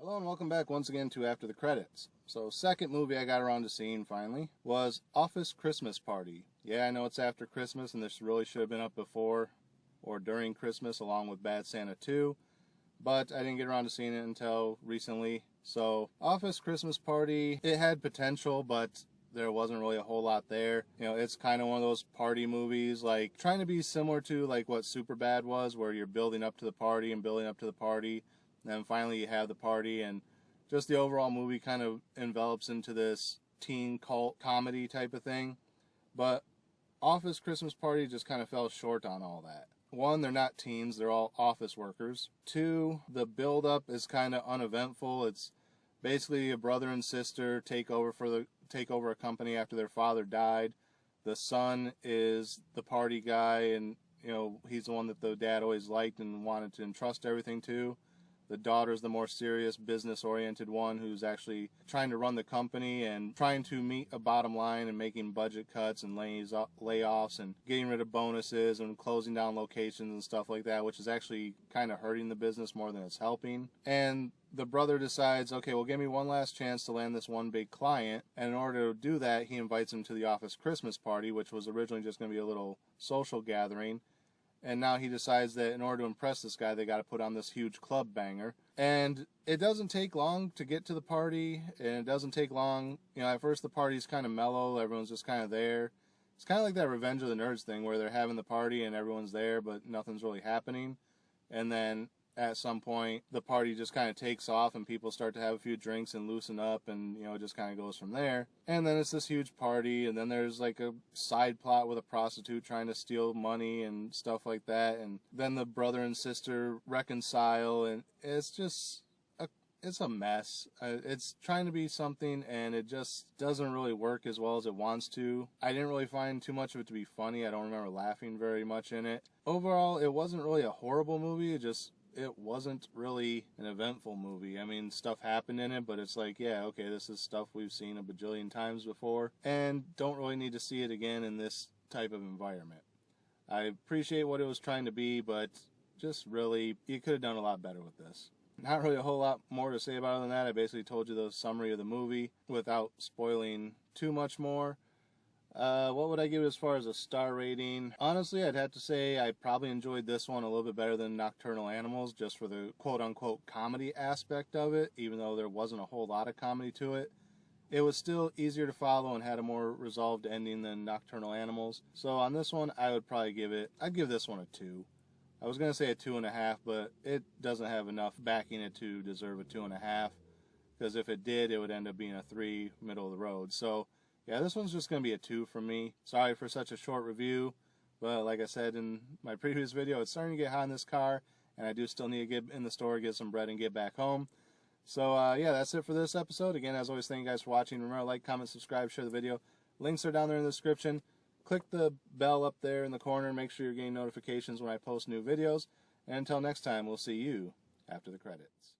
Hello and welcome back once again to After the Credits. So second movie I got around to seeing finally was Office Christmas Party. Yeah, I know it's after Christmas and this really should have been up before or during Christmas along with Bad Santa 2, but I didn't get around to seeing it until recently. So Office Christmas Party, it had potential, but there wasn't really a whole lot there. You know, it's kind of one of those party movies, like trying to be similar to like what Superbad was, where you're building up to the party and building up to the party. Then finally you have the party, and just the overall movie kind of envelops into this teen cult comedy type of thing. But Office Christmas Party just kind of fell short on all that. One, they're not teens, they're all office workers. Two, the build-up is kind of uneventful. It's basically a brother and sister take over a company after their father died. The son is the party guy, and you know, he's the one that the dad always liked and wanted to entrust everything to. The daughter's the more serious, business-oriented one who's actually trying to run the company and trying to meet a bottom line and making budget cuts and layoffs and getting rid of bonuses and closing down locations and stuff like that, which is actually kind of hurting the business more than it's helping. And the brother decides, okay, well, give me one last chance to land this one big client. And in order to do that, he invites him to the office Christmas party, which was originally just going to be a little social gathering. And now he decides that in order to impress this guy, they got to put on this huge club banger. And it doesn't take long to get to the party, and it doesn't take long. You know, at first the party's kind of mellow, everyone's just kind of there. It's kind of like that Revenge of the Nerds thing where they're having the party and everyone's there, but nothing's really happening. And then at some point, the party just kind of takes off and people start to have a few drinks and loosen up, and, you know, it just kind of goes from there. And then it's this huge party, and then there's like a side plot with a prostitute trying to steal money and stuff like that. And then the brother and sister reconcile, and it's just it's a mess. It's trying to be something, and it just doesn't really work as well as it wants to. I didn't really find too much of it to be funny. I don't remember laughing very much in it. Overall, it wasn't really a horrible movie. It wasn't really an eventful movie. I mean, stuff happened in it, but it's like, yeah, okay, this is stuff we've seen a bajillion times before, and don't really need to see it again in this type of environment. I appreciate what it was trying to be, but just really, you could have done a lot better with this. Not really a whole lot more to say about it than that. I basically told you the summary of the movie without spoiling too much more. What would I give it as far as a star rating? Honestly, I'd have to say I probably enjoyed this one a little bit better than Nocturnal Animals, just for the quote-unquote comedy aspect of it, even though there wasn't a whole lot of comedy to it. It was still easier to follow and had a more resolved ending than Nocturnal Animals. So on this one, I'd give this one a 2. I was going to say a 2.5, but it doesn't have enough backing it to deserve a 2.5, because if it did, it would end up being a 3, middle of the road. So yeah, this one's just going to be a 2 from me. Sorry for such a short review, but like I said in my previous video, it's starting to get hot in this car, and I do still need to get in the store, get some bread, and get back home. So yeah, that's it for this episode. Again, as always, thank you guys for watching. Remember to like, comment, subscribe, share the video. Links are down there in the description. Click the bell up there in the corner. Make sure you're getting notifications when I post new videos. And until next time, we'll see you after the credits.